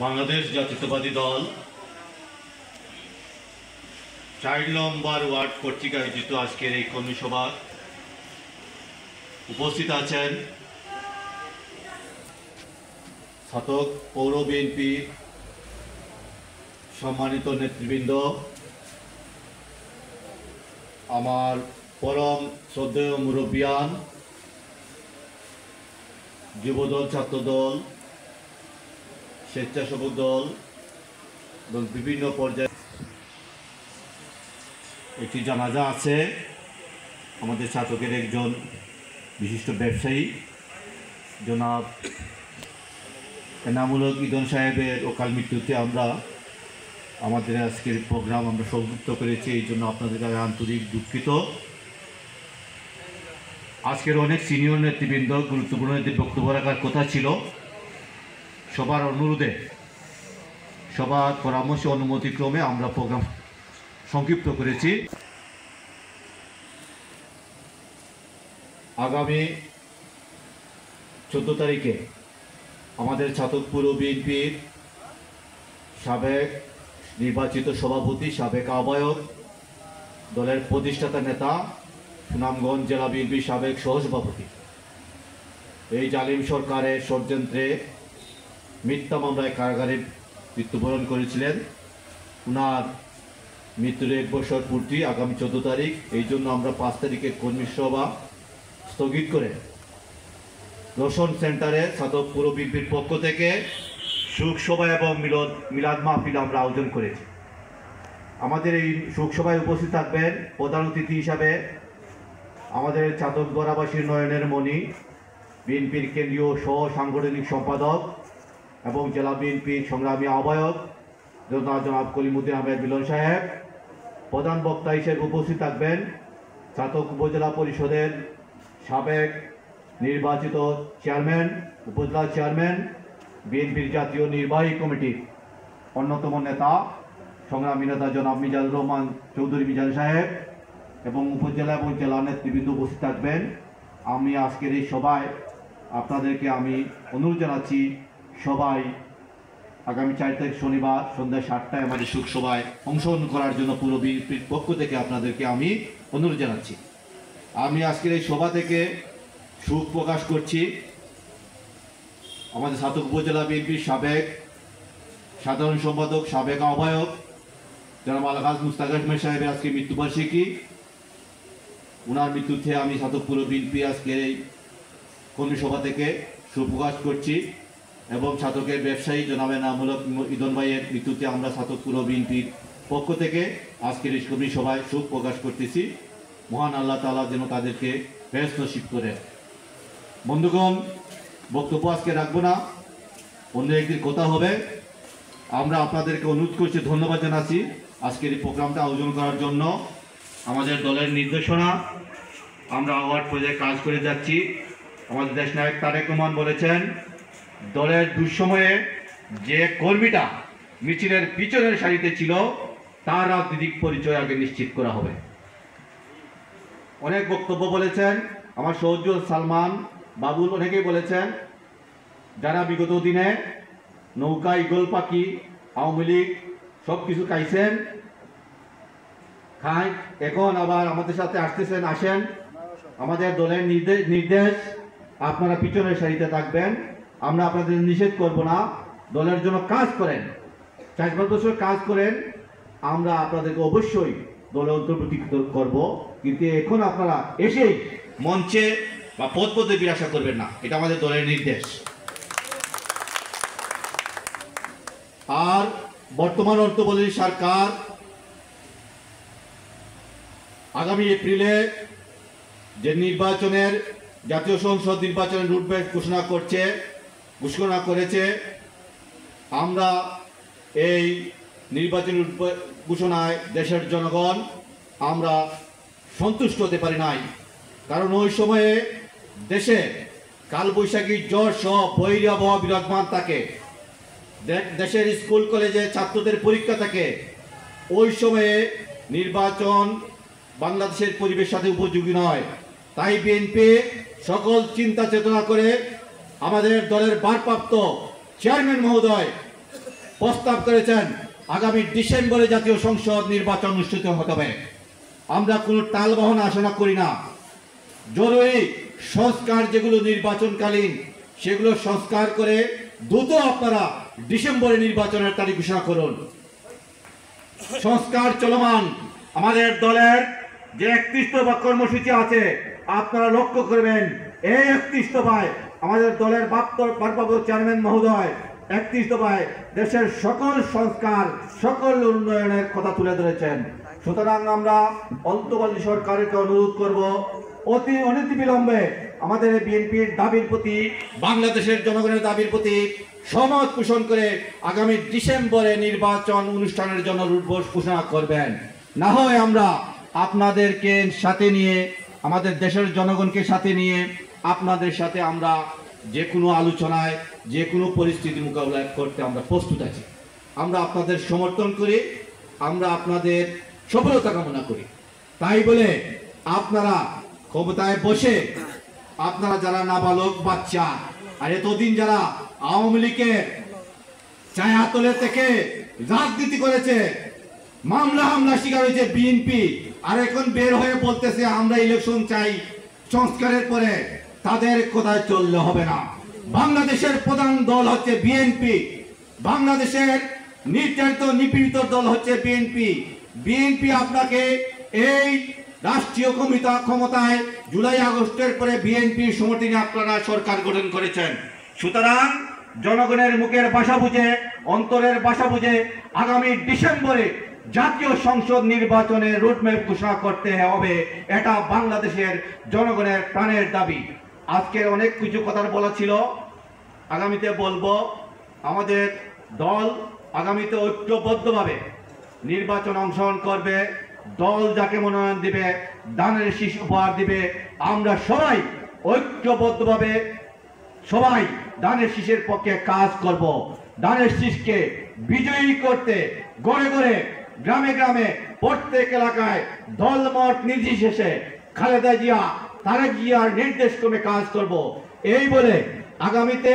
বাংলাদেশ জাতীয়তাবাদী দল ৪ নম্বর ওয়ার্ড কর্তৃক আয়োজিত আজকের এই কর্মী সভা উপস্থিত আছেন ছাতক পৌর বিএনপি সম্মানিত নেতৃবৃন্দ, আমার পরম শ্রদ্ধেয় মুরব্বিয়ান, যুবদল, ছাত্রদল, স্বেচ্ছাসেবক দল এবং বিভিন্ন পর্যায়ে একটি জানাজা আছে। আমাদের ছাত্রকের একজন বিশিষ্ট ব্যবসায়ী জনাব এনামুল হক ইদন সাহেবের অকাল মৃত্যুতে আমাদের আজকের প্রোগ্রাম আমরা সংযুক্ত করেছি। এই জন্য আপনাদের কাছে আন্তরিক দুঃখিত। আজকের অনেক সিনিয়র নেতৃবৃন্দ গুরুত্বপূর্ণ বক্তব্য রাখার কথা ছিল। সবার অনুরোধে, সবার পরামর্শ অনুমতিক্রমে আমরা প্রোগ্রাম সংক্ষিপ্ত করেছি। আগামী 14 তারিখে আমাদের ছাতক পৌর বিএনপির সাবেক নির্বাচিত সভাপতি, সাবেক আহ্বায়ক, দলের প্রতিষ্ঠাতা নেতা, সুনামগঞ্জ জেলা বিএনপির সাবেক সহসভাপতি এই জালিম সরকারের ষড়যন্ত্রে মিথ্যা মামলায় কারাগারে মৃত্যুবরণ করেছিলেন। ওনার মৃত্যুর 1 বছর পূর্তি আগামী 14 তারিখ। এই জন্য আমরা 5 তারিখের কর্মী সভা স্থগিত করে রোশন সেন্টারে ছাতক পৌর বিএনপির পক্ষ থেকে শোকসভা এবং মিলাদ মাহফিল আমরা আয়োজন করেছি। আমাদের এই শোকসভায় উপস্থিত থাকবেন প্রধান অতিথি হিসাবে আমাদের ছাতক গড়াবাসীর নয়নের মণি, বিএনপির কেন্দ্রীয় সহ সাংগঠনিক সম্পাদক এবং জেলা বিএনপির সংগ্রামী আহ্বায়ক জনাব কলিমুদ্দিন আহমেদ মিলন সাহেব। প্রধান বক্তা হিসেবে উপস্থিত থাকবেন ছাতক উপজেলা পরিষদের সাবেক নির্বাচিত চেয়ারম্যান, উপজেলা চেয়ারম্যান, বিএনপির জাতীয় নির্বাহী কমিটির অন্যতম নেতা, সংগ্রামী নেতা জনাব মিজানুর রহমান চৌধুরী মিজান সাহেব এবং উপজেলা এবং জেলা নেতৃবৃন্দ উপস্থিত থাকবেন। আমি আজকের এই সভায় আপনাদেরকে আমি অনুরোধ জানাচ্ছি, সবাই আগামী 4 তারিখ শনিবার সন্ধ্যা 7টায় আমাদের শোক সভায় অংশগ্রহণ করার জন্য পুরো বিএনপির পক্ষ থেকে আপনাদেরকে আমি অনুরোধ জানাচ্ছি। আমি আজকের এই সভা থেকে শোক প্রকাশ করছি আমাদের ছাতক উপজেলা বিএনপির সাবেক সাধারণ সম্পাদক, সাবেক আহ্বায়ক জনাব আলহাজ মুস্তাক আহমেদ সাহেবের আজকে মৃত্যুবার্ষিকী। ওনার মৃত্যুতে আমি ছাতক পৌর বিএনপি আজকের এই কর্মী সভা থেকে শোক প্রকাশ করছি এবং ছাতকের ব্যবসায়ী জনাব এনামুল হক ইদন ভাইয়ের মৃত্যুতে আমরা ছাতক পৌর বিএনপির পক্ষ থেকে আজকের এই কর্মী সভায় শোক প্রকাশ করতেছি। মহান আল্লাহ তাআলা যেন তাদেরকে বেহেশত নসিব করে। বন্ধুগণ, বক্তব্য আজকে রাখবো না, অন্য একদিন কথা হবে। আমরা আপনাদেরকে অনুরোধ করছি, ধন্যবাদ জানাচ্ছি আজকের এই প্রোগ্রামটা আয়োজন করার জন্য। আমাদের দলের নির্দেশনা আমরা ওয়ার্ড পর্যায়ে কাজ করে যাচ্ছি। আমাদের দেশ নায়ক তারেক রহমান বলেছেন, দলের দুঃসময়ে যে কর্মীটা মিছিলের পিছনের সারিতে ছিল তার রাজনৈতিক পরিচয় আগে নিশ্চিত করা হবে। অনেক বক্তব্য বলেছেন আমার সহযোগ সালমান বাবুল, অনেকেই বলেছেন যারা বিগত দিনে নৌকা, ইগল পাখি, আওয়ামী লীগ সব কিছু খাইছেন, খায়, এখন আবার আমাদের সাথে আসতেছেন, আসেন। আমাদের দলের নির্দেশ আপনারা পিছনের সারিতে থাকবেন। আমরা আপনাদের নিষেধ করব না, দলের জন্য কাজ করেন, 4-5 বছর কাজ করেন, আমরা আপনাদেরকে অবশ্যই দলে অন্তর্ভুক্ত করব। কিন্তু এখন আপনারা এসেই মঞ্চে বা পদ পদবীর আশা করবেন না, এটা আমাদের দলের নির্দেশ। আর বর্তমান অন্তর্বর্তী সরকার আগামী এপ্রিলে যে নির্বাচনের জাতীয় সংসদ নির্বাচনের রুটম্যাপ ঘোষণা করেছে, আমরা এই নির্বাচনী ঘোষণায় দেশের জনগণ আমরা সন্তুষ্ট হতে পারি নাই। কারণ ওই সময়ে দেশে কালবৈশাখী জ্বর সহ বৈরী আবহাওয়া বিরাজমান থাকে, দেশের স্কুল কলেজে ছাত্রদের পরীক্ষা থাকে। ওই সময়ে নির্বাচন বাংলাদেশের পরিবেশ সাথে উপযোগী নয়। তাই বিএনপি সকল চিন্তা চেতনা করে আমাদের দলের ভারপ্রাপ্ত চেয়ারম্যান মহোদয় প্রস্তাব করেছেন আগামী ডিসেম্বরে জাতীয় সংসদ নির্বাচন অনুষ্ঠিত হতে হবে। আমরা কোনো টালবাহনা আশা করি না। জরুরি সংস্কার যেগুলো নির্বাচনকালীন সেগুলো সংস্কার করে দ্রুত আপনারা ডিসেম্বরে নির্বাচনের তারিখ ঘোষণা করুন। সংস্কার চলমান আমাদের দলের যে 31 দফা কর্মসূচি আছে আপনারা লক্ষ্য করবেন, এই 31 দফায় আমাদের দলের ভারপ্রাপ্ত চেয়ারম্যান মহোদয় 31 দফায় দেশের সকল সংস্কার সকল উন্নয়নের কথা তুলে ধরেছেন। সুতরাং আমরা অন্তর্বর্তী সরকারকে অনুরোধ করব অনতিবিলম্বে আমাদের বিএনপির দাবির প্রতি, বাংলাদেশের জনগণের দাবির প্রতি সহমত পোষণ করে আগামী ডিসেম্বরে নির্বাচন অনুষ্ঠানের জন্য রুটবোর্ড ঘোষণা করবেন। না হয় আমরা আপনাদেরকে সাথে নিয়ে, আমাদের দেশের জনগণকে সাথে নিয়ে আপনাদের সাথে আমরা যে কোনো আলোচনায় যে কোনো পরিস্থিতি মোকাবিলা করতে আমরা প্রস্তুত আছি। আমরা আপনাদের সমর্থন করি, আমরা আপনাদের সফলতা কামনা করি। তাই বলে আপনারা ক্ষমতায় বসে আপনারা যারা নাবালক বাচ্চা আর এতদিন যারা আওয়ামী লীগের ছায়াতলে থেকে রাজনীতি করেছে, মামলা হামলা শিকার হয়েছে বিএনপি, আর এখন বের হয়ে বলতেছে আমরা ইলেকশন চাই সংস্কারের পরে, তাদের কথায় চললে হবে না। বাংলাদেশের প্রধান দল হচ্ছে বিএনপি, বাংলাদেশের নির্যাতিত নিপীড়িত দল হচ্ছে বিএনপি। বিএনপি আপনাকে এই রাষ্ট্রীয় ক্ষমতায় জুলাই আগস্টের পরে বিএনপির সমর্থনে আপনারা সরকার গঠন করেছেন। সুতরাং জনগণের মুখের ভাষা বুঝে, অন্তরের ভাষা বুঝে আগামী ডিসেম্বরে জাতীয় সংসদ নির্বাচনের রুটম্যাপ ঘোষণা করতে হবে। এটা বাংলাদেশের জনগণের প্রাণের দাবি। আজকে অনেক কিছু কথা বলা ছিল, আগামীতে বলবো। আমাদের দল আগামীতে ঐক্যবদ্ধভাবে নির্বাচন অংশগ্রহণ করবে। দল যাকে মনোনয়ন দিবে, দানের শীষ উপহার দিবে, আমরা সবাই ঐক্যবদ্ধভাবে সবাই দানের শীষের পক্ষে কাজ করব। দানের শীষকে বিজয়ী করতে গড়ে গড়ে গ্রামে গ্রামে প্রত্যেক এলাকায় দলমত নির্বিশেষে খালেদা জিয়া, তারেক জিয়ার নির্দেশ ক্রমে কাজ করব। এই বলে আগামীতে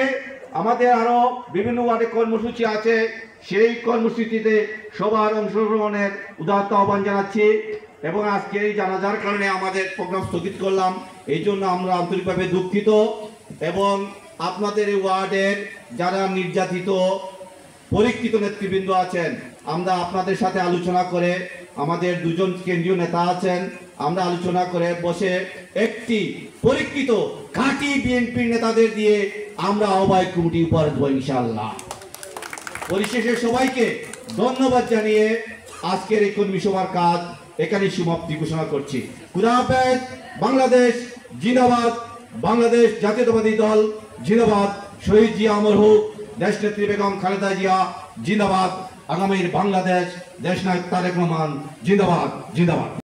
আমাদের আরো বিভিন্ন ওয়ার্ডে কর্মসূচি আছে, সেই কর্মসূচিতে সবার অংশগ্রহণের উদাত্ত আহ্বান জানাচ্ছি। এবং আজকে এই জানাজার কারণে আমাদের প্রোগ্রাম স্থগিত করলাম, এই জন্য আমরা আন্তরিকভাবে দুঃখিত। এবং আপনাদের এই ওয়ার্ডের যারা নির্যাতিত পরীক্ষিত নেতৃবৃন্দ আছেন, আমরা আপনাদের সাথে আলোচনা করে, আমাদের দুজন কেন্দ্রীয় নেতা আছেন, আমরা আলোচনা করে বসে একটি পরীক্ষিত খাঁটি বিএনপির নেতাদের দিয়ে আমরা আহ্বায়ক কমিটি উপহার দেব ইনশাআল্লাহ। পরিশেষে সবাইকে ধন্যবাদ জানিয়ে আজকের এই কর্মী সভার কাজ এখানে সমাপ্তি ঘোষণা করছি। খুদা হাফেজ। বাংলাদেশ জিন্দাবাদ। বাংলাদেশ জাতীয়তাবাদী দল জিন্দাবাদ। শহীদ জিয়া অমর হোক। দেশনেত্রী বেগম খালেদা জিয়া জিন্দাবাদ। আগামীর বাংলাদেশ দেশনায়ক তারেক রহমান জিন্দাবাদ জিন্দাবাদ।